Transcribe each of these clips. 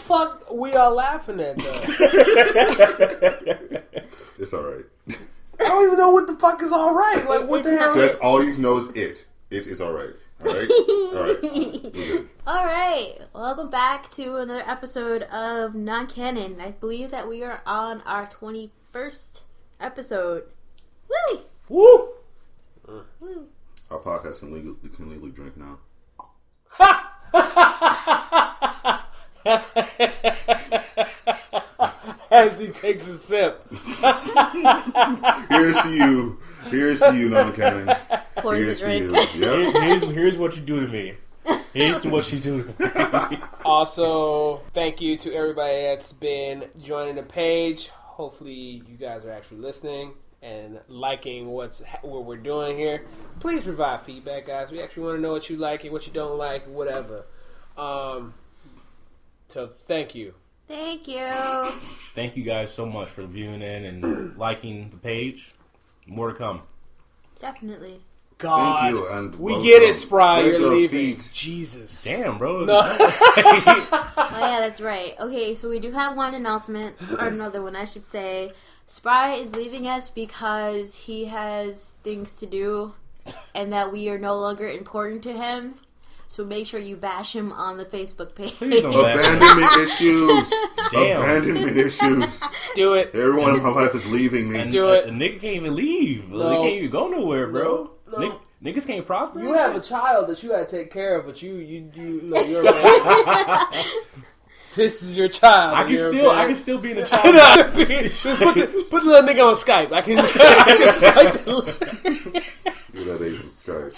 fuck we are laughing at, though? It's alright. I don't even know what the fuck is alright. Like, what the hell? Just all you know is it. It is alright. Alright? Alright. Alright. Welcome back to another episode of Non-Canon. I believe that we are on our 21st episode. Woo! Woo! Woo! Our podcast can legally drink now. As he takes a sip. Here's to you, Non-Canon. Pours Here's a to you. drink. Yep. Here's what you do to me. Here's to what you do to me. Also, thank you to everybody that's been joining the page. Hopefully, you guys are actually listening and liking what we're doing here. Please provide feedback, guys. We actually want to know what you like and what you don't like, whatever. So, thank you. Thank you. Thank you guys so much for viewing in and liking the page. More to come. Definitely. God, Thank you, and we welcome. get it, Spry. Spread You're your leaving. feet. Jesus. Damn, bro. No. Oh yeah, that's right. Okay, so we do have one announcement, or another one I should say. Spry is leaving us because he has things to do and that we are no longer important to him. So make sure you bash him on the Facebook page. Please don't bash him. Abandonment issues. Damn. Abandonment issues. Do it. Everyone in my life is leaving me. And Do it. A nigga can't even leave. No. They can't even go nowhere, bro. No. Niggas can't prosper. You have a child that you gotta take care of, but you're a man. This is your child. I can still be in the child. Just put the little nigga on Skype. I can Skype the You're that age of Skype.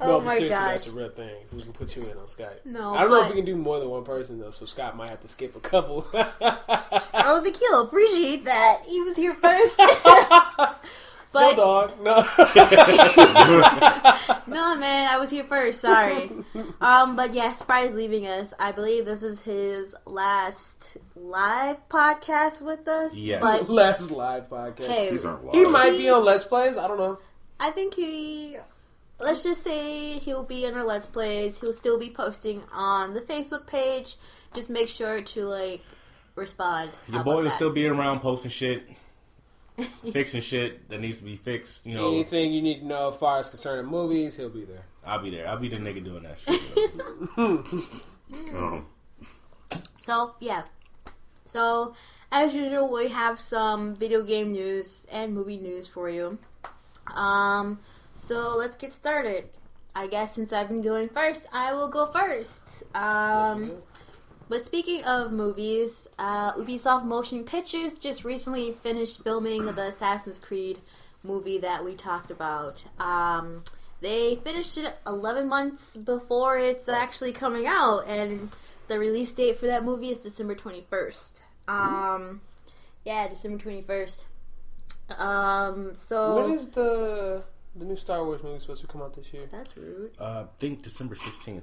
Oh but my seriously, gosh. that's a real thing. We can put you in on Skype. No, I don't know if but- we can do more than one person though, so Scott might have to skip a couple. I don't think he'll appreciate that. He was here first. No, But dog. No. no, man, I was here first. Sorry. But yeah, Spry is leaving us. I believe this is his last live podcast with us. Yes. But Last live podcast. hey, These aren't live. He might be on Let's Plays. I don't know. I think let's just say he'll be in our Let's Plays. He'll still be posting on the Facebook page. Just make sure to respond. Your How boy about will that? still be around posting shit, fixing shit that needs to be fixed. You know, Anything you need to know as far as concerning movies, he'll be there. I'll be there. I'll be the nigga doing that shit. So, yeah. So, as usual, we have some video game news and movie news for you. So, let's get started. I guess since I've been going first, I will go first. But speaking of movies, Ubisoft Motion Pictures just recently finished filming the Assassin's Creed movie that we talked about. They finished it 11 months before it's actually coming out, and the release date for that movie is December 21st. Yeah, December 21st. So When is the new Star Wars movie supposed to come out this year? that's rude. Think December 16th.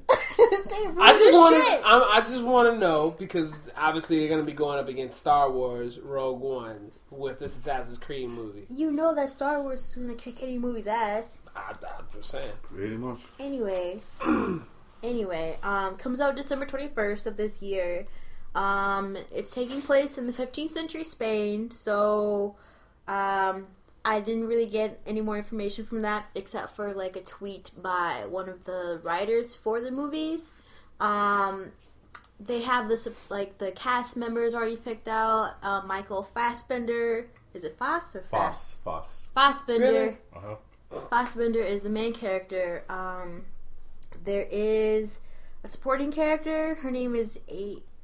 I just want to know because obviously they're going to be going up against Star Wars Rogue One with this Assassin's Creed movie. You know that Star Wars is going to kick any movie's ass. I'm just saying. Pretty much. Anyway, comes out December 21st of this year. It's taking place in the 15th century Spain, so I didn't really get any more information from that except for a tweet by one of the writers for the movies. They have this the cast members already picked out. Michael Fassbender, is it Foss or Fass? Foss. Fassbender. Really? Fassbender is the main character. There is a supporting character. Her name is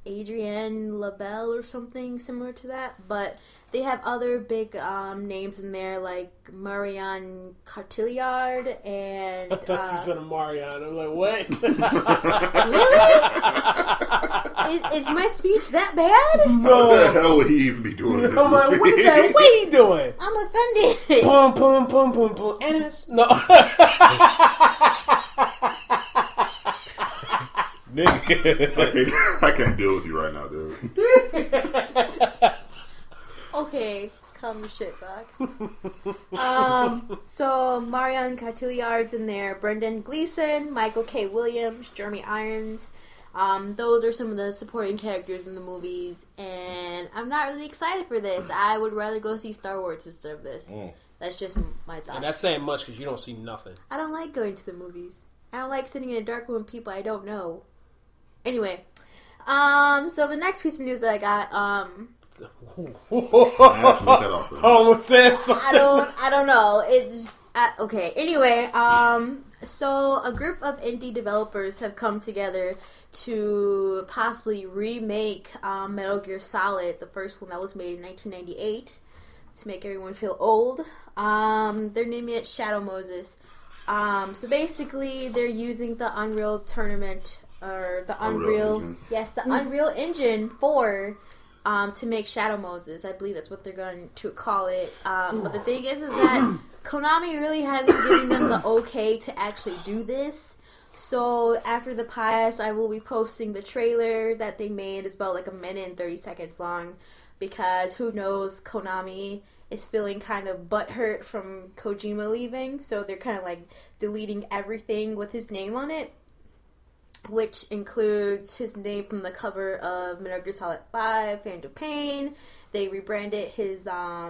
Adrienne LaBelle or something similar to that. But they have other big names in there like Marianne Cotillard and... I thought you said a Marion. I'm like, what? Really? Is my speech that bad? No. What the hell would he even be doing in this I'm like, movie? what is that? What he doing? I'm offended. Boom, boom, boom, boom, boom. Animus? No. Nigga. I can't deal with you right now, dude. Okay, Calm your shit, Fox. So Marion Cotillard's in there, Brendan Gleeson, Michael K. Williams, Jeremy Irons. Those are some of the supporting characters in the movies, and I'm not really excited for this. I would rather go see Star Wars instead of this. That's just my thought. And that's saying much because you don't see nothing. I don't like going to the movies. I don't like sitting in a dark room with people I don't know. Anyway, so the next piece of news that I got, I have to make that offer. Almost said something. I don't know. It's okay. Anyway, so a group of indie developers have come together to possibly remake Metal Gear Solid, the first one that was made in 1998, to make everyone feel old. They're naming it Shadow Moses. So basically, they're using the Unreal Tournament or the Unreal Engine 4 to make Shadow Moses. I believe that's what they're going to call it. But the thing is that Konami really hasn't given them the okay to actually do this. So after the podcast, I will be posting the trailer that they made. It's about like 1 minute and 30 seconds long, because who knows, Konami is feeling kind of butthurt from Kojima leaving, so they're kind of like deleting everything with his name on it, which includes his name from the cover of Metal Gear Solid 5, Phantom Pain. They rebranded his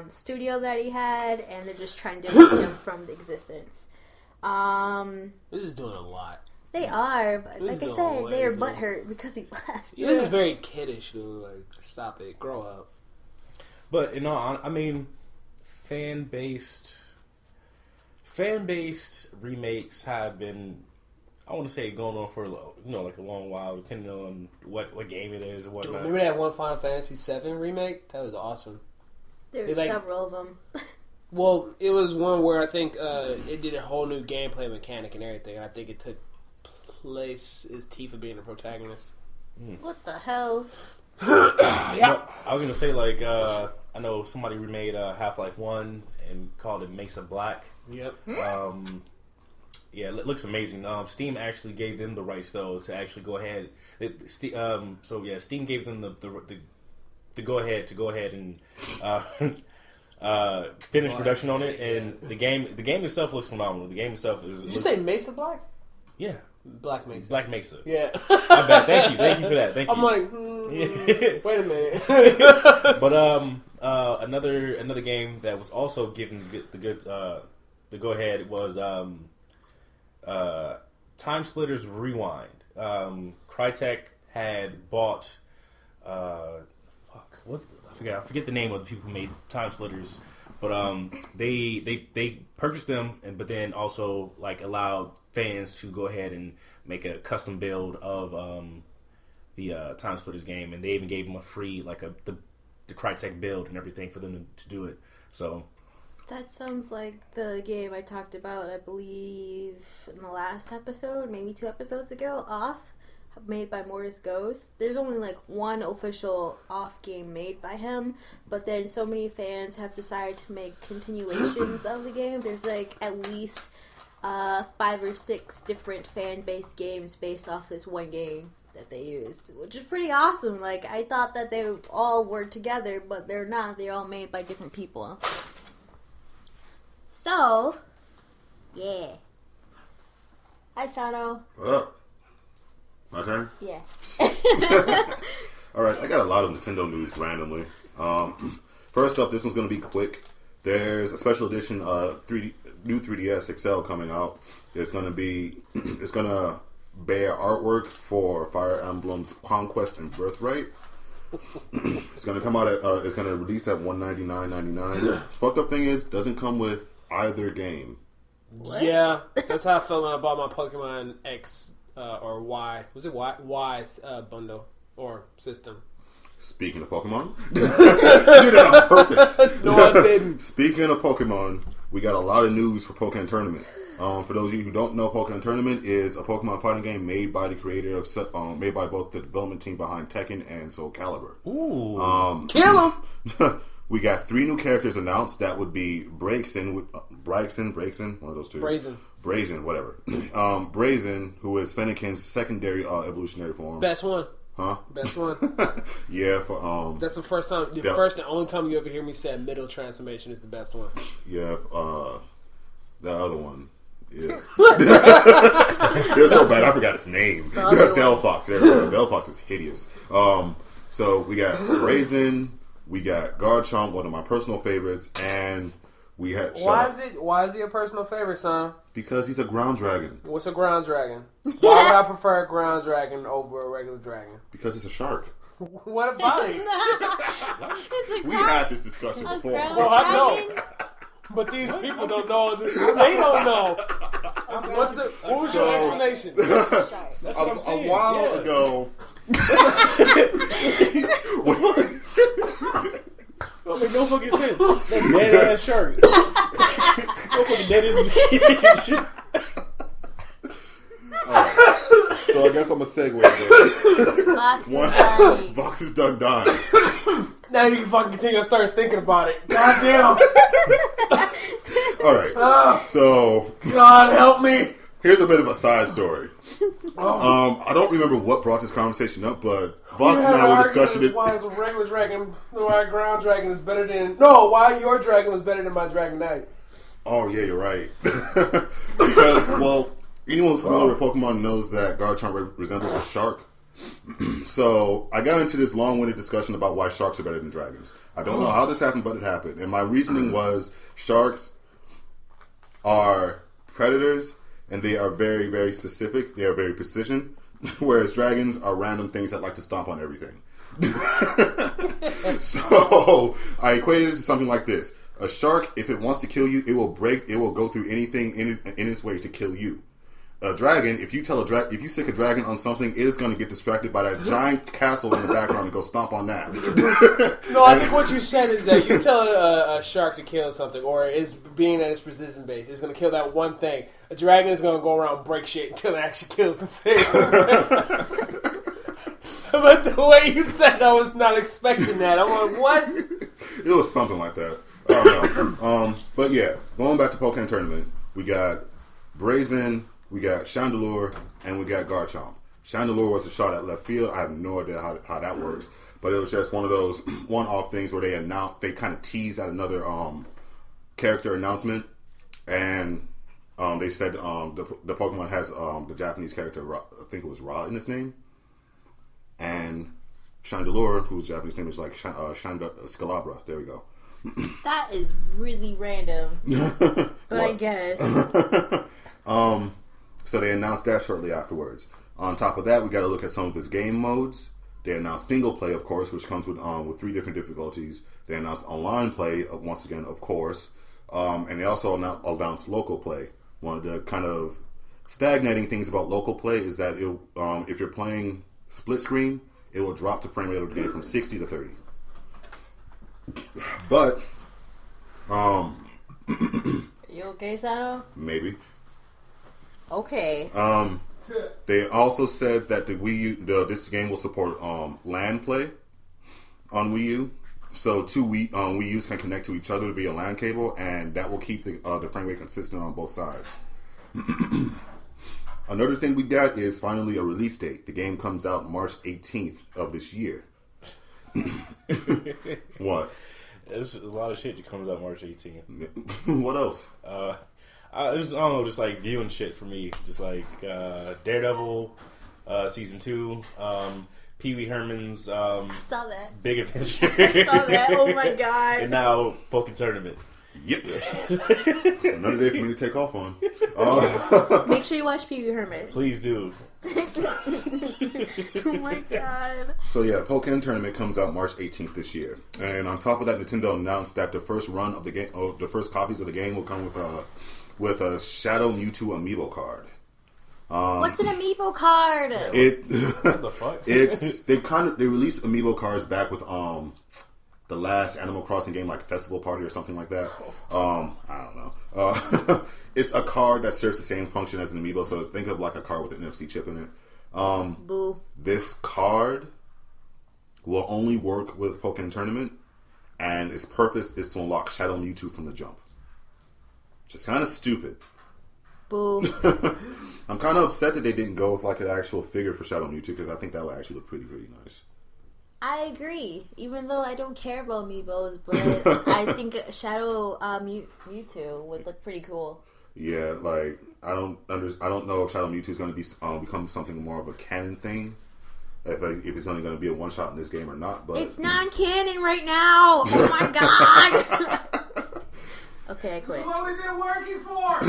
studio that he had, and they're just trying to delete him from the existence. This is doing a lot. They are, but like I said, they are butthurt because he left. Yeah, this is very kiddish, dude. Like, stop it. Grow up. But, you know, I mean, fan-based remakes have been, I want to say, going on for like a long while, depending on what game it is or whatnot. Dude, remember that one Final Fantasy VII remake? That was awesome. There's several of them. Well, it was one where I think it did a whole new gameplay mechanic and everything, and I think it took place as Tifa being the protagonist. What the hell? Yeah. I was gonna say, like, I know somebody remade Half-Life 1 and called it Mesa Black. Yep. Yeah, it looks amazing. Steam actually gave them the rights though to actually go ahead. Steam gave them the go ahead and finish production on it, and the game itself looks phenomenal. The game itself is. Did you say Mesa Black? Yeah. Black Mesa. Black Mesa. Yeah. My bad. Thank you for that. Thank you. I'm like, wait a minute. But another game that was also given the go ahead was Time Splitters Rewind. Crytek had bought I forget the name of the people who made Time Splitters, but they purchased them, but then also like allowed fans to go ahead and make a custom build of the Time Splitters game, and they even gave them a free the Crytek build and everything for them to do it. So that sounds like the game I talked about, I believe, in the last episode, maybe 2 episodes ago, Off, made by Mortis Ghost. There's only like one official Off game made by him, but then so many fans have decided to make continuations of the game. There's like at least 5 or 6 different fan-based games based off this one game that they use, which is pretty awesome. Like, I thought that they all were together, but they're not. They're all made by different people. So, yeah. Hi, Sato. What up? My turn? Yeah. Alright, I got a lot of Nintendo news randomly. First up, this one's going to be quick. There's a special edition new 3DS XL coming out. It's going to bear artwork for Fire Emblem's Conquest and Birthright. It's going to come out it's going to release at $199.99. Fucked up thing is, doesn't come with either game. What? Yeah, that's how I felt when I bought my Pokemon X or Y. Was it Y's bundle or system? Speaking of Pokemon, you did that on purpose. No, I didn't. Speaking of Pokemon, we got a lot of news for Pokemon Tournament. For those of you who don't know, Pokemon Tournament is a Pokemon fighting game made by the creator of made by both the development team behind Tekken and Soul Calibur. Ooh, Kill him! We got 3 new characters announced. That would be Braixen, one of those two. Brazen, whatever. Brazen, who is Fennekin's secondary evolutionary form. Best one. Huh? Best one. Yeah, for That's the first time. The first and only time you ever hear me say middle transformation is the best one. Yeah, the other one. Yeah. It was so bad I forgot its name. Delphox. Delphox is hideous. So we got Brazen, we got Garchomp, one of my personal favorites, and we had. Why is he a personal favorite, son? Because he's a ground dragon. What's a ground dragon? Why would I prefer a ground dragon over a regular dragon? Because it's a shark. What about it? We had this discussion before. Well, I know. But these people don't know. They don't know. What was your explanation? That's what I'm saying. A while ago. Don't make no fucking sense. That dead ass shark. No fucking dead as Alright. So I guess I'm a segue there. Vox is done dying. Now you can fucking continue to start thinking about it. God damn. Alright. So God help me. Here's a bit of a side story. I don't remember what brought this conversation up, but Vox and I were discussing it. Why is a regular dragon, why a ground dragon is better than... No, why your dragon was better than my Dragonite. Oh, yeah, you're right. Because, well, anyone who's familiar with Pokemon knows that Garchomp resembles a shark. So I got into this long-winded discussion about why sharks are better than dragons. I don't know how this happened, but it happened. And my reasoning was sharks are predators, and they are very, very specific. They are very precision, whereas dragons are random things that like to stomp on everything. So I equated it to something like this. A shark, if it wants to kill you, it will go through anything in its way to kill you. A dragon, if you stick a dragon on something, it is going to get distracted by that giant castle in the background and go stomp on that. No, I think what you said is that you tell a shark to kill something, or it's being at its precision base, it's going to kill that one thing. A dragon is going to go around and break shit until it actually kills the thing. But the way you said, I was not expecting that. I'm like, what? It was something like that. I don't know. But yeah, going back to Pokemon Tournament, we got Brazen, we got Chandelure, and we got Garchomp. Chandelure was a shot at left field. I have no idea how that works, but it was just one of those one-off things where they kind of teased at another character announcement, and they said the Pokemon has the Japanese character, I think it was Ra in its name, and Chandelure, whose Japanese name is like Scalabra. There we go. That is really random, but I guess. So they announced that shortly afterwards. On top of that, we got to look at some of his game modes. They announced single play, of course, which comes with 3 different difficulties. They announced online play, once again, of course. And they also announced local play. One of the kind of stagnating things about local play is that if you're playing split screen, it will drop the frame rate of the game from 60 to 30. But, You okay, Sano? maybe. Okay. They also said that the Wii U, this game will support LAN play on Wii U. So 2 Wii U's can connect to each other via LAN cable, and that will keep the frame rate consistent on both sides. Another thing we got is finally a release date. The game comes out March 18th of this year. What? There's a lot of shit that comes out March 18th. What else? I don't know, just like viewing shit for me. Just like Daredevil season 2, Pee Wee Herman's I saw that. Big Adventure. I saw that. Oh my god. And now Pokemon Tournament. Yep. Another day for me to take off on. Make sure you watch Pee Wee Herman. Please do. Oh my god. So yeah, Pokemon Tournament comes out March 18th this year, and on top of that, Nintendo announced that the first run of the game, the first copies of the game, will come with a Shadow Mewtwo amiibo card. What's an amiibo card? What the fuck? They released amiibo cards back with the last Animal Crossing game, like Festival Party or something like that. I don't know. It's a card that serves the same function as an amiibo, so think of like a card with an NFC chip in it. Boo. This card will only work with Pokemon Tournament, and its purpose is to unlock Shadow Mewtwo from the jump. Just kind of stupid. Boo. I'm I'm kind of upset that they didn't go with like an actual figure for Shadow Mewtwo because I think that would actually look pretty nice. I agree. Even though I don't care about Amiibos, but I think Shadow Mewtwo would look pretty cool. Yeah, like I don't know if Shadow Mewtwo is going to be become something more of a canon thing. If it's only going to be a one shot in this game or not, but it's non-canon right now. Oh my god. Okay, I quit. What was it working for?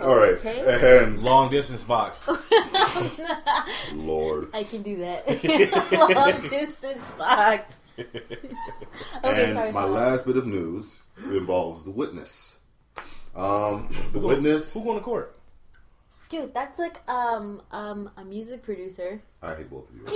All right, Okay. and Long distance box. Lord, I can do that. Long distance box. Okay, and my last bit of news involves The Witness. The Witness. Who going to court? Dude, that's like a music producer. I hate both of you.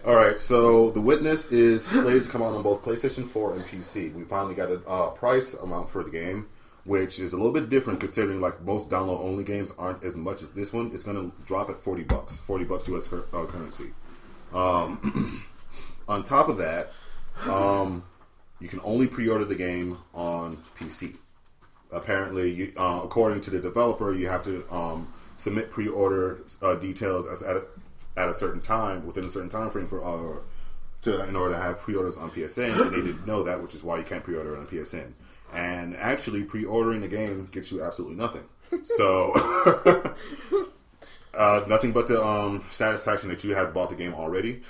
All right, so The Witness is slated to come out on both PlayStation 4 and PC. We finally got a price amount for the game, which is a little bit different considering like most download-only games aren't as much as this one. It's going to drop at $40, $40 US currency. On top of that, you can only pre-order the game on PC. Apparently, according to the developer, you have to submit pre-order details at a certain time, within a certain time frame in order to have pre-orders on PSN, and they didn't know that, which is why you can't pre-order on PSN. And actually, pre-ordering the game gets you absolutely nothing. So, nothing but the satisfaction that you had bought the game already,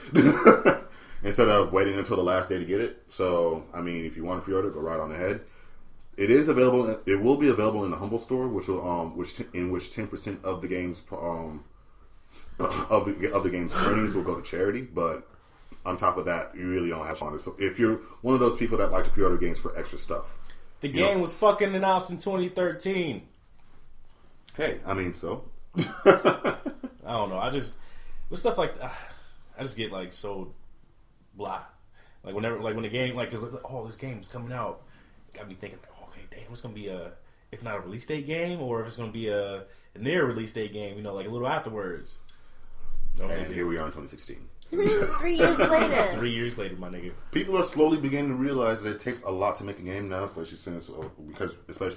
instead of waiting until the last day to get it. So, I mean, if you want to pre-order, go right on ahead. It is available. It will be available in the Humble Store, which 10% of the game's of the game's earnings will go to charity. But on top of that, you really don't have to. So if you're one of those people that like to pre-order games for extra stuff, the game was fucking announced in 2013. Hey, I mean, so I don't know. With stuff like that, I just get like so blah. Like when the game is like, oh, this game is coming out, got me thinking. Damn, it's gonna be if not a release date game, or if it's gonna be a near release date game, like a little afterwards. And here we are in 2016. 3 years later. 3 years later, my nigga. People are slowly beginning to realize that it takes a lot to make a game now, especially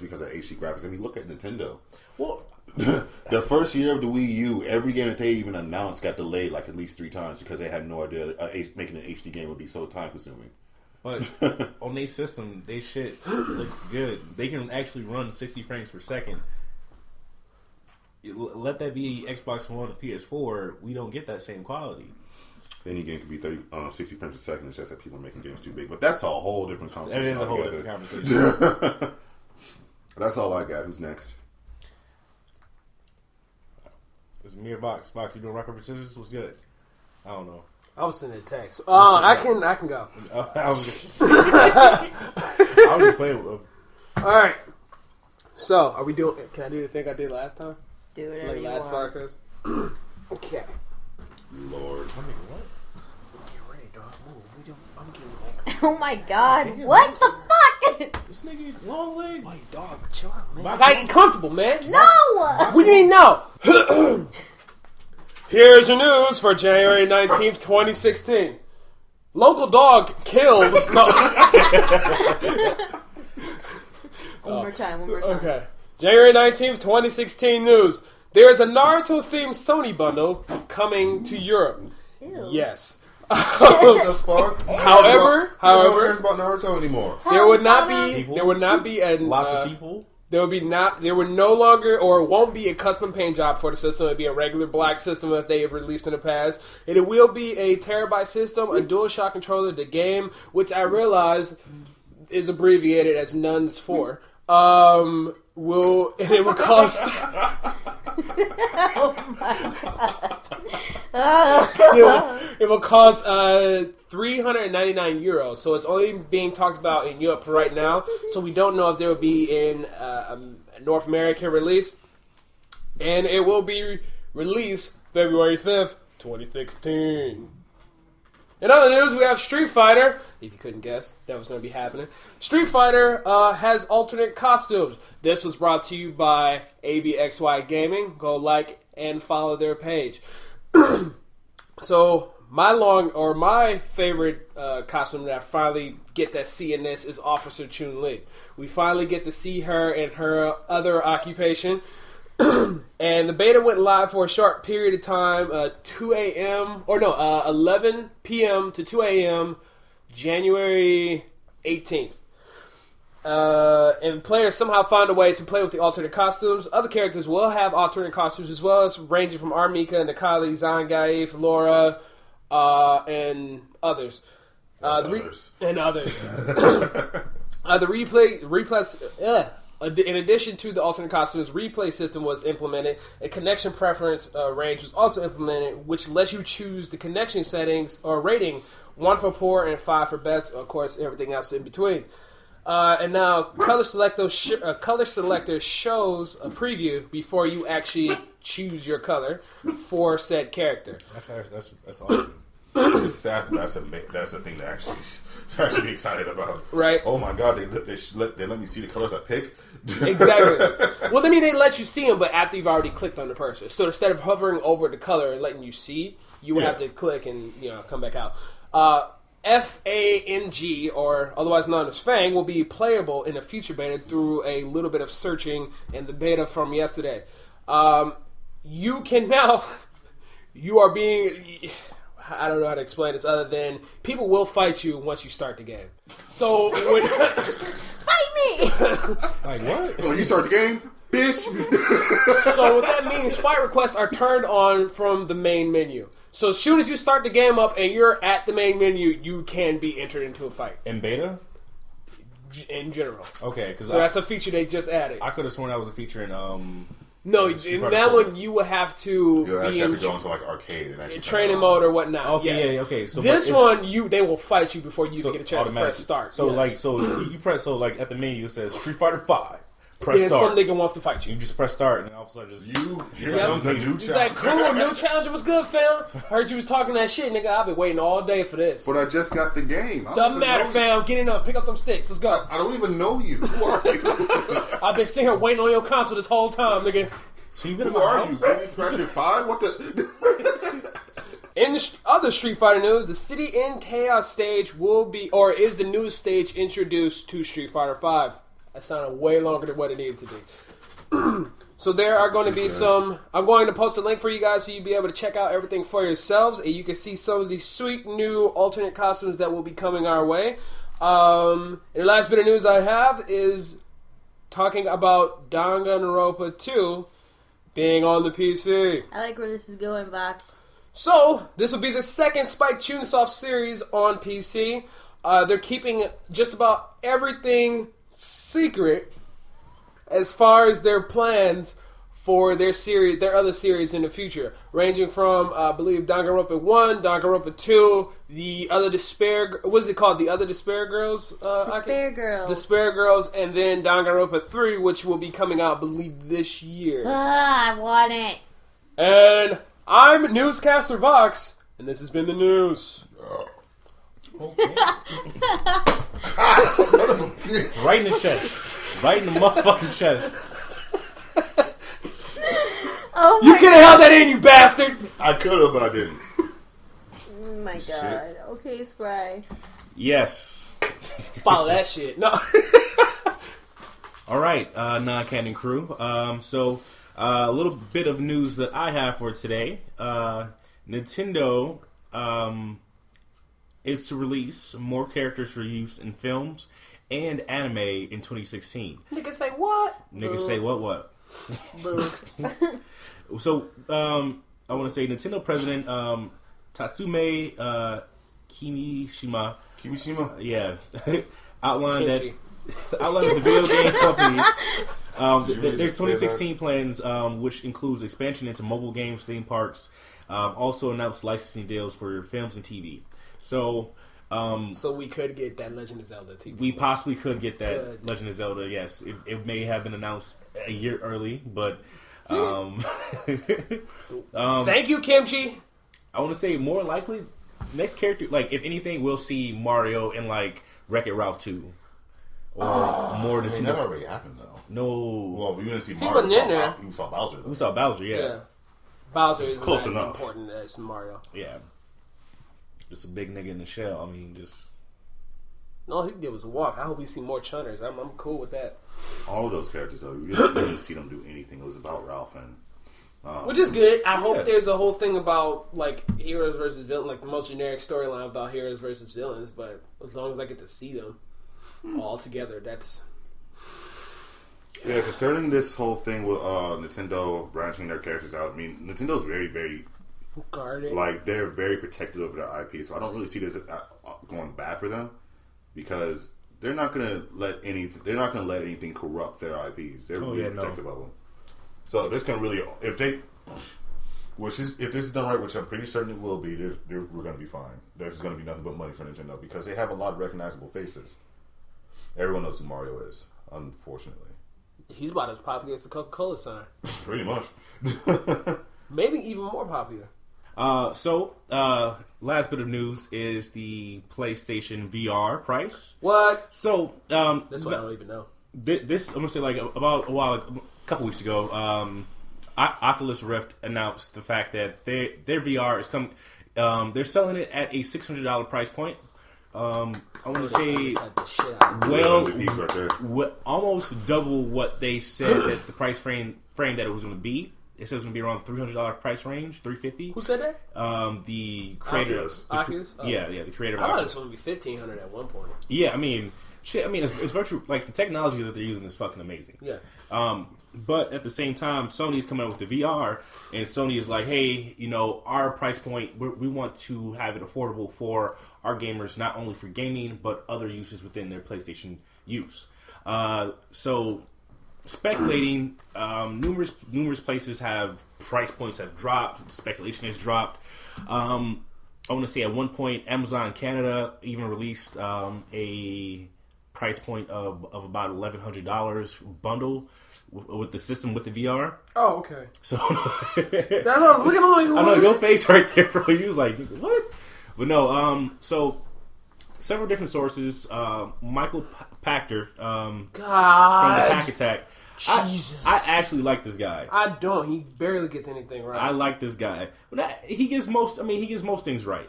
because of HD graphics. I mean, look at Nintendo. Well, the first year of the Wii U, every game that they even announced got delayed like at least 3 times because they had no idea making an HD game would be so time consuming. But on their system, they shit look good. They can actually run 60 frames per second. Let that be Xbox One and PS4. We don't get that same quality. Any game could be 60 frames a second. It's just that people are making games too big. But that's a whole different conversation. That is a whole different conversation. That's all I got. Who's next? It's Mirror Box. Box, you doing rock, paper, scissors? What's good? I don't know. I was sending a text. I can go. I was just playing with them. All right. So, are we doing? Can I do the thing I did last time? Do whatever you last want. podcast. Okay. Lord. I mean, what? Get ready, dog. I'm getting like. Oh my god. What the fuck? This nigga long leg. Wait, dog, chill out, man. I gotta get comfortable, man. No! What do you mean no? Here's your news for January 19th, 2016. Local dog killed. One more time. Okay. January 19th, 2016 news. There's a Naruto-themed Sony bundle coming to Europe. Ew. Yes. What the fuck? However, who cares about Naruto anymore? there would not be a Lots of people. There would no longer or won't be a custom paint job for the system. It'd be a regular black system if they have released in the past. And it will be a terabyte system, a DualShock controller, the game, which I realize is abbreviated as NUNS 4. It will cost Oh my god. it will cost €399. So it's only being talked about in Europe right now. So we don't know if there will be in a North American release. And it will be released February 5th, 2016. In other news, we have Street Fighter. If you couldn't guess, that was going to be happening. Street Fighter has alternate costumes. This was brought to you by ABXY Gaming. Go like and follow their page. So, my favorite costume that I finally get to see in this is Officer Chun-Li. We finally get to see her in her other occupation. And the beta went live for a short period of time, 11 p.m. to 2 a.m. January 18th. And players somehow found a way to play with the alternate costumes. Other characters will have alternate costumes as well, as ranging from Armika, Nakali, Zangief, Laura, and others. In addition to the alternate costumes, replay system was implemented. A connection preference range was also implemented, which lets you choose the connection settings or rating, 1 for poor and 5 for best. Of course, everything else in between. And now Color Selector shows a preview before you actually choose your color for said character. That's awesome. It's sad. That's a thing to actually be excited about. Right. Oh my god, they let me see the colors I pick. Exactly. Well, I mean, they let you see them, but after you've already clicked on the person. So instead of hovering over the color and letting you see, you would have to click and come back out. FANG, or otherwise known as Fang, will be playable in a future beta through a little bit of searching in the beta from yesterday. You can now... You are being... I don't know how to explain this other than people will fight you once you start the game. So... Fight me! Like, what? When you start the game, bitch! So what that means, fight requests are turned on from the main menu. So as soon as you start the game up and you're at the main menu, you can be entered into a fight. In beta? In general. Okay, so that's a feature they just added. I could have sworn that was a feature in No, in that one you will have to you actually have to go into like arcade and actually training mode or whatnot. Okay, yeah, okay. So this one they will fight you before you get a chance to press start. So you press at the menu it says Street Fighter 5. Press and start. some nigga wants to fight you. You just press start, and all of a sudden, here comes a new challenge. He's like, cool, new challenger was good, fam. Heard you was talking that shit, nigga. I've been waiting all day for this. But I just got the game. Doesn't matter, fam. Get in up, pick up them sticks. Let's go. I don't even know you. Who are you? I've been sitting here waiting on your console this whole time, nigga. So you been Who are you? Baby Scratcher 5? What the? In other Street Fighter news, the City in Chaos stage is the newest stage introduced to Street Fighter 5. That sounded way longer than what it needed to be. So there are going to be some... I'm going to post a link for you guys so you'll be able to check out everything for yourselves. And you can see some of these sweet new alternate costumes that will be coming our way. And the last bit of news I have is talking about Danganronpa 2 being on the PC. I like where this is going, Vox. So, this will be the second Spike Chunsoft series on PC. They're keeping just about everything secret as far as their plans for their other series in the future, ranging from I believe Danganronpa 1, Danganronpa 2, the other Despair, what is it called? The other Despair Girls? Despair Girls, and then Danganronpa 3, which will be coming out I believe this year. I want it. And I'm newscaster Vox, and this has been the news. Okay. Right in the chest. Right in the motherfucking chest. Oh my you could have held that in, you bastard! I could have, but I didn't. Oh my god. Okay, Spry. Yes. Follow that shit. No. Alright, Non-Canon crew. So, a little bit of news that I have for today. Nintendo is to release more characters for use in films and anime in 2016. Niggas say what? Niggas say what? Boo. So, I want to say Nintendo President Tatsume Kimishima. Yeah. outlined that the video game company their 2016 plans, which includes expansion into mobile games, theme parks, also announced licensing deals for films and TV. So we could get that Legend of Zelda TV. We possibly could get that Legend of Zelda. Yes, it may have been announced a year early, but thank you, Kimchi. I want to say more likely next character. Like if anything, we'll see Mario in like Wreck-It Ralph 2 or more Nintendo. That already happened though. No. Well, we didn't see He Mario. wasn't in there. We saw Bowser. Though. We saw Bowser. Yeah. Bowser is is close not enough. Important as Mario. Yeah. Just a big nigga in the shell. I mean, just all he did was walk. I hope we see more chunners. I'm cool with that. All of those characters, though, you really didn't see them do anything. It was about Ralph and. Which is good. I hope there's a whole thing about like heroes versus villains, like the most generic storyline about heroes versus villains. But as long as I get to see them all together, that's concerning this whole thing with Nintendo branching their characters out. I mean, Nintendo's very, very guarded. like they're very protective of their IP, so I don't really see this going bad for them because they're not gonna let anything corrupt their IPs. They're really protective of them. So this can really, if this is done right, which I'm pretty certain it will be, we're going to be fine. There's going to be nothing but money for Nintendo because they have a lot of recognizable faces. Everyone knows who Mario is, unfortunately. He's about as popular as the Coca-Cola sign. Pretty much. Maybe even more popular. Last bit of news is the PlayStation VR price. What? So, that's what I don't even know. This I'm gonna say like about a couple weeks ago, Oculus Rift announced the fact that their VR is coming. They're selling it at a $600 price point. I want to say, almost double what they said that the price frame that it was going to be. It says it's going to be around the $300 price range, $350. Who said that? The creator. Oculus? Yeah, the creator of I thought Oculus. it was going to be $1,500 at one point. Yeah, I mean, it's virtual. Like the technology that they're using is fucking amazing. Yeah. But at the same time, Sony's coming out with the VR, and Sony is like, hey, our price point, we want to have it affordable for our gamers, not only for gaming, but other uses within their PlayStation use. So, speculating, numerous places price points have dropped, speculation has dropped. I want to say at one point, Amazon Canada even released a price point of about $1,100 bundle with the system with the VR. Oh, okay. So that's what I was looking at. I know your face right there, bro. You was like, what? But no. So several different sources. Michael Pachter from the Pack Attack. Jesus, I actually like this guy. I don't. He barely gets anything right. I like this guy, but he gets most things right.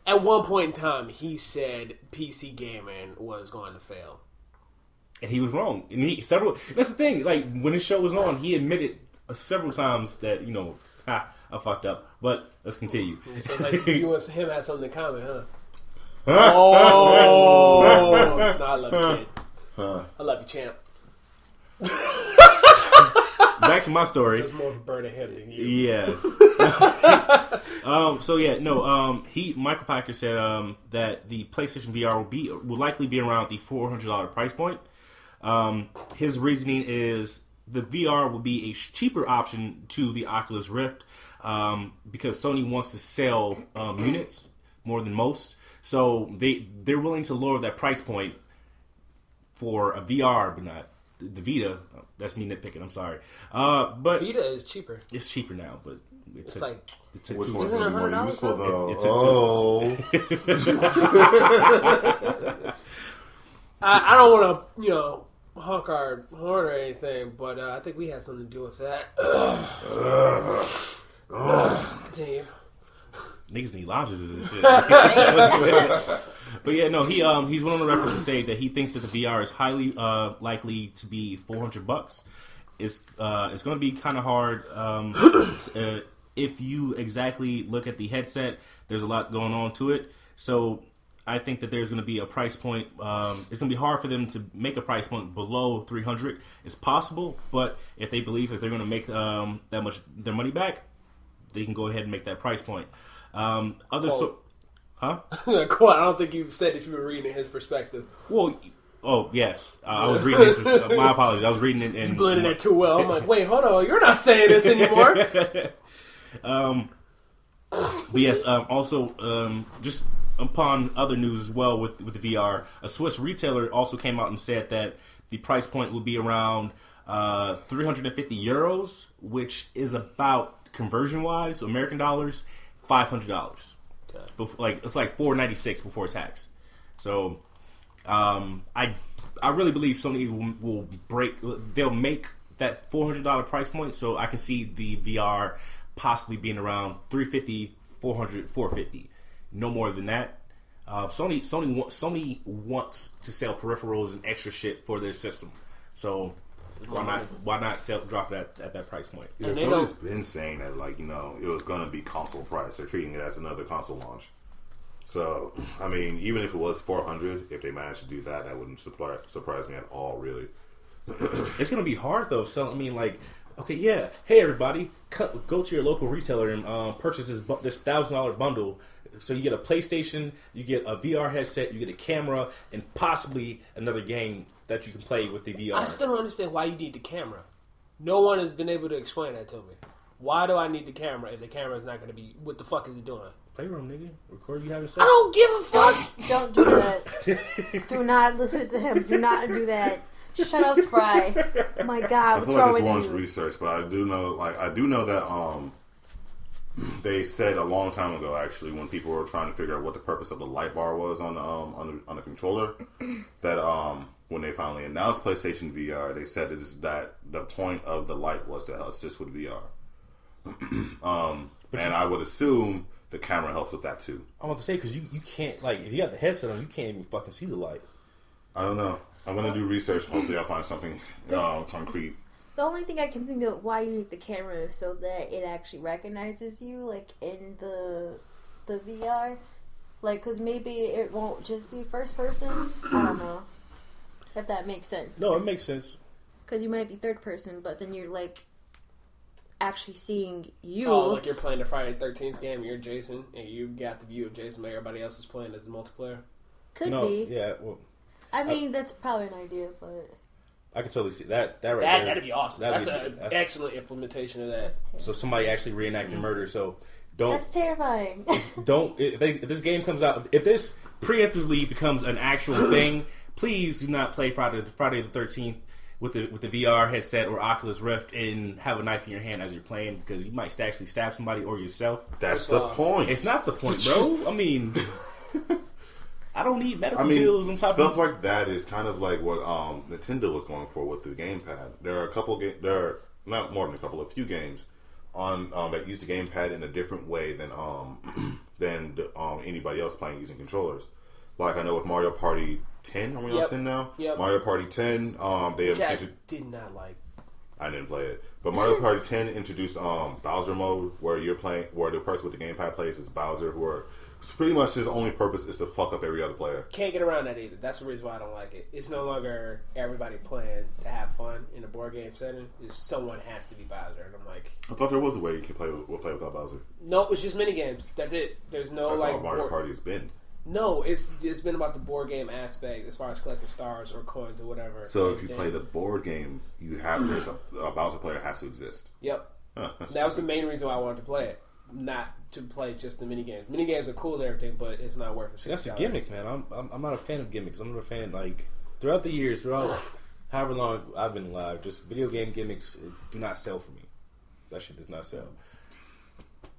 At one point in time, he said PC gaming was going to fail. And he was wrong. And that's the thing. Like, when his show was on, he admitted several times that, I fucked up. But let's continue. So it's like you and him had something in common, huh? Oh! No, I love you, kid. I love you, champ. Back to my story. There's more of a burn of him than you. Yeah. Michael Pachter said that the PlayStation VR will likely be around the $400 price point. His reasoning is the VR will be a cheaper option to the Oculus Rift because Sony wants to sell units more than most. So they're willing to lower that price point for a VR, but not the Vita. That's me nitpicking. I'm sorry. But Vita is cheaper. It's cheaper now, but it's like which one's going to be more useful though? I don't want to honk our horn or anything, but I think we had something to do with that. Continue. Niggas need lodges and shit. But yeah, no, he's one of the reference to say that he thinks that the VR is highly likely to be $400. It's going to be kind of hard if you exactly look at the headset. There's a lot going on to it, so I think that there's going to be a price point. It's going to be hard for them to make a price point below $300. It's possible, but if they believe that they're going to make that much their money back, they can go ahead and make that price point. Huh? Cool. I don't think you said that you were reading his perspective. Well, yes, I was reading his. My apologies. I was reading it and you blended it too well. I'm like, wait, hold on, you're not saying this anymore. But yes, also, just upon other news as well with the VR, a Swiss retailer also came out and said that the price point would be around 350 euros, which is about conversion wise, American dollars, $500. Like it's like $496 before tax. So, I really believe Sony will they'll make that $400 price point. So I can see the VR possibly being around $350, $400, $450. no more than that. Sony wants to sell peripherals and extra shit for their system. So why not drop it at that price point? Yeah, Sony's been saying that it was gonna be console price. They're treating it as another console launch. So I mean, even if it was $400, if they managed to do that, that wouldn't surprise me at all. Really, it's gonna be hard though. So I mean, okay, yeah. Hey everybody, go to your local retailer and purchase this $1,000 bundle. So you get a PlayStation, you get a VR headset, you get a camera, and possibly another game that you can play with the VR. I still don't understand why you need the camera. No one has been able to explain that to me. Why do I need the camera if the camera is not going to be... What the fuck is it doing? Playroom, nigga. Record you having sex. I don't give a fuck! Don't do that. Do not listen to him. Do not do that. Shut up, Spry. Oh my God, I feel like this warrants research, but I do know that they said a long time ago, actually, when people were trying to figure out what the purpose of the light bar was on the controller, that when they finally announced PlayStation VR, they said that the point of the light was to assist with VR. And I would assume the camera helps with that too. I'm about to say, because you can't, if you got the headset on, you can't even fucking see the light. I don't know. I'm going to do research. Hopefully I'll find something concrete. The only thing I can think of why you need the camera is so that it actually recognizes you, in the VR. Because maybe it won't just be first person. I don't know. If that makes sense. No, it makes sense. Because you might be third person, but then you're, actually seeing you. Oh, like you're playing the Friday the 13th game, you're Jason, and you got the view of Jason, but everybody else is playing as the multiplayer? Could be. Yeah, well... I mean, that's probably an idea, but... I can totally see that. That'd be awesome. That's an excellent implementation of that. So somebody actually reenacted murder. So don't. That's terrifying. If this game comes out, if this preemptively becomes an actual thing, please do not play Friday the 13th with the VR headset or Oculus Rift and have a knife in your hand as you're playing, because you might actually stab somebody or yourself. That's the point. It's not the point, bro. I mean. I don't need medical bills on top stuff of like that is kind of like what Nintendo was going for with the gamepad. There are not more than a few games on that use the gamepad in a different way than anybody else playing using controllers. Like I know with Mario Party 10, are we on 10 now? Yep. Mario Party 10, they have did not like. I didn't play it, but Mario Party 10 introduced Bowser mode, where the person with the gamepad plays as Bowser, so pretty much his only purpose is to fuck up every other player. Can't get around that either. That's the reason why I don't like it. It's no longer everybody playing to have fun in a board game setting. Someone has to be Bowser, and I'm like, I thought there was a way you could play without Bowser. No, it's just mini games. That's it. There's no That's all Mario Party has been. No, it's been about the board game aspect as far as collecting stars or coins or whatever. So if you play the board game, there's a Bowser player has to exist. Yep. That was the main reason why I wanted to play it. Not to play just the mini games. Mini games are cool and everything, but it's not worth it. That's a gimmick, man. I'm not a fan of gimmicks. I'm not a fan throughout the years, however long I've been alive, just video game gimmicks do not sell for me. That shit does not sell.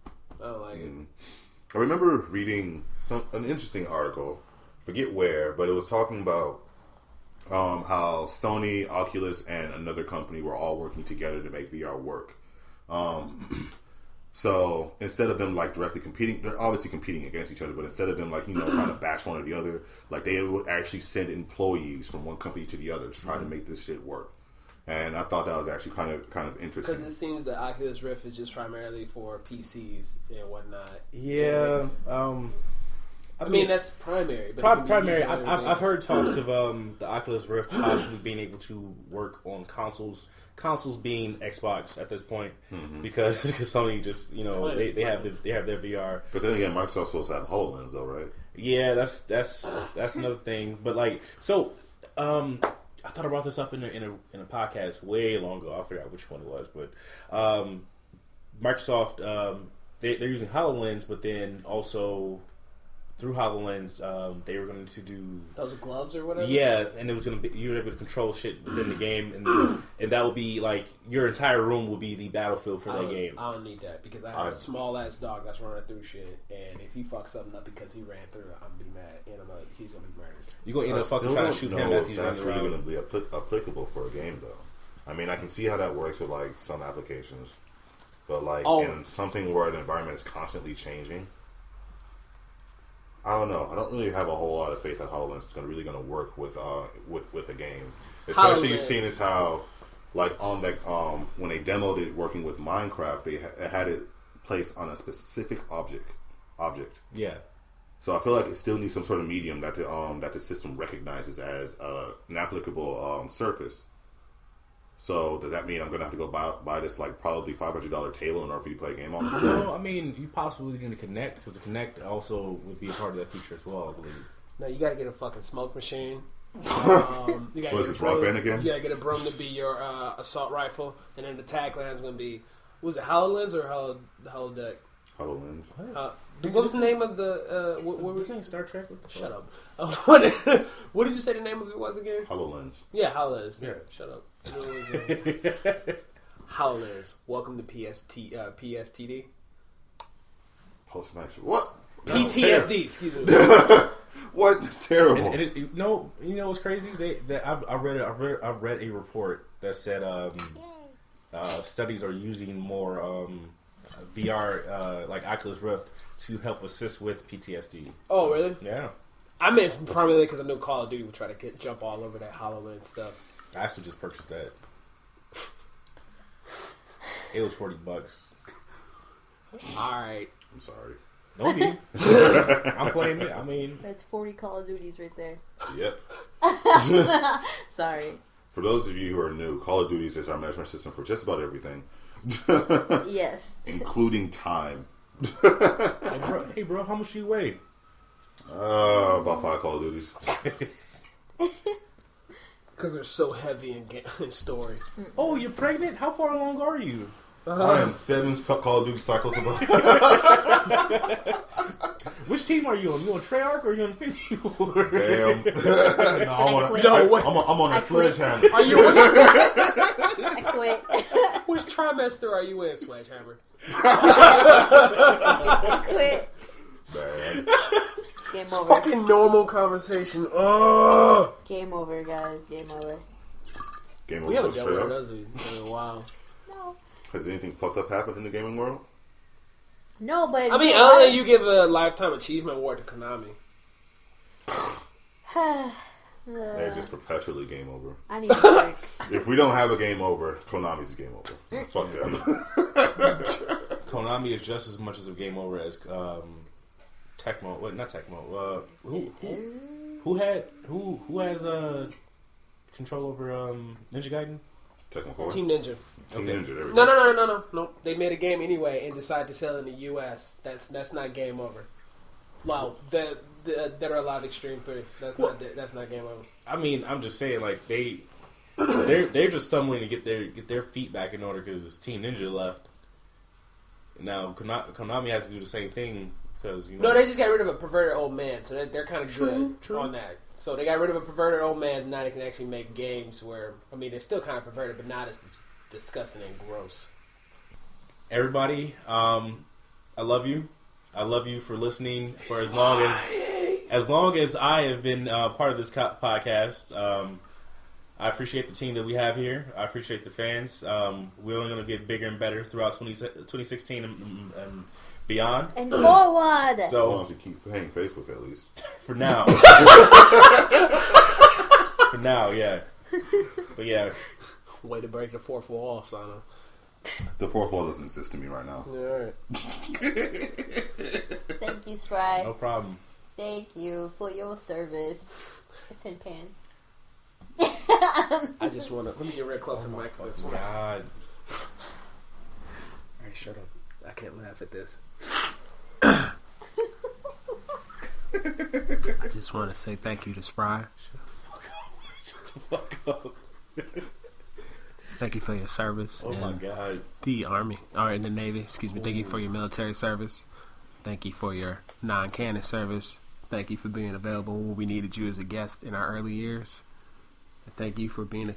I don't like it. I remember reading an interesting article, forget where, but it was talking about how Sony, Oculus, and another company were all working together to make VR work. So instead of them directly competing, they're obviously competing against each other, but instead of them trying to bash one or the other, they would actually send employees from one company to the other to try to make this shit work. And I thought that was actually kind of interesting. Because it seems the Oculus Rift is just primarily for PCs and whatnot. Yeah. I mean, that's primary. But primary. I've heard talks of the Oculus Rift possibly being able to work on consoles. Consoles being Xbox at this point, because Sony just they have their VR. But then again, Microsoft's supposed to have HoloLens though, right? Yeah, that's another thing. But I thought I brought this up in a podcast way long ago. I forgot which one it was, but Microsoft they're using HoloLens, but then also through HoloLens they were going to do those gloves or whatever. Yeah, and it was going to be you were able to control shit within the game, and that would be your entire room will be the battlefield for that game. I don't need that because I have a small ass dog that's running through shit, and if he fucks something up because he ran through, I'm gonna be mad, and he's gonna be murdered. You're gonna end up fucking trying to shoot him as he's running around. That's really going to be applicable for a game, though. I mean, I can see how that works with some applications, but in something where the environment is constantly changing. I don't know. I don't really have a whole lot of faith that HoloLens is really going to work with a game. Especially HoloLens. seeing as how, like, on that when they demoed it working with Minecraft, they had it placed on a specific object. Yeah. So I feel like it still needs some sort of medium that the system recognizes as an applicable surface. So does that mean I'm gonna have to go buy this like probably $500 table in order for you to play a game on? No, I mean you possibly need to Kinect because the Kinect also would be a part of that feature as well, I believe. No, you gotta get a fucking smoke machine. You What is get this, a Rock broom. Band again? You gotta get a broom to be your assault rifle, and then the tagline's gonna be, was it HoloLens or holodeck? HoloLens. What was the name of the? What We're was saying Star Trek. What the Shut fuck? up. What did you say the name of it was again? HoloLens. Yeah, HoloLens. Yeah. Shut up. HoloLens. Welcome to PSTD. Post match. What? PTSD. Excuse me. What? That's terrible. And you know what's crazy? I've read a report that said studies are using more VR like Oculus Rift to help assist with PTSD. Oh, really? Yeah. I meant primarily because I knew Call of Duty would try to jump all over that HoloLens stuff. I actually just purchased that. It was $40. All right. I'm sorry. No me. I'm playing it. I mean, That's 40 Call of Duties right there. Yep. Sorry. For those of you who are new, Call of Duty is our measurement system for just about everything, Yes. including time. hey bro, how much do you weigh? About 5 Call of Duties. Because they're so heavy in story. Oh, you're pregnant? How far along are you? I am 7 Call of Duty cycles above. Which team are you on? You on Treyarch or you on Infinity Ward? Damn. quit. I'm on I a quit. sledgehammer. Are you I quit. which trimester are you in, Sledgehammer? I quit. Man. Game over. Fucking normal conversation. Oh, Game over, guys. Game over. Game we over haven't goes dealt with straight it, up. does we? In a while. No. Has anything fucked up happened in the gaming world? No, but I mean, other than you give a lifetime achievement award to Konami. They're just perpetually game over. I need to work. If we don't have a game over, Konami's a game over. Fuck them. Konami is just as much as a game over as Tecmo. What? Not Tecmo. Who has control over Ninja Gaiden? Tekken 4? Team Ninja. Team Okay. Ninja, there we No, go. no. They made a game anyway and decided to sell it in the U.S. That's not game over. Wow, that are allowed Extreme 3. That's not game over. I mean, I'm just saying, like they're just stumbling to get their feet back in order because Team Ninja left. Now Konami has to do the same thing because No, they just got rid of a perverted old man, so they're kind of good on that. So they got rid of a perverted old man, and now they can actually make games where, I mean, they're still kind of perverted, but not as disgusting and gross. Everybody, I love you. I love you for listening for as long as I have been part of this podcast. I appreciate the team that we have here. I appreciate the fans. We're only going to get bigger and better throughout 2016 and beyond. And forward. As So long as you keep paying Facebook at least. for now, yeah. But yeah, Way to break the fourth wall, Sana. The fourth wall doesn't exist to me right now. Yeah, all right. Thank you, Spry. no problem. Thank you for your service. It's in pan. I just want to, let me get real close to the mic for this one. God. Alright, shut up. I can't laugh at this. I just want to say thank you to Spry. Fuck up. Thank you for your service Oh my in God. the Army, or in the Navy, excuse me. Thank you for your military service. Thank you for your non-canon service. Thank you for being available when we needed you as a guest in our early years. And thank you for being a...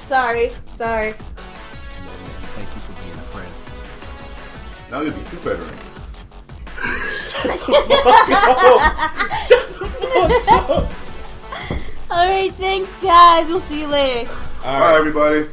Sorry. Thank you for being a friend. Now you'll be 2 veterans. Alright, thanks, guys. We'll see you later. All Bye, everybody.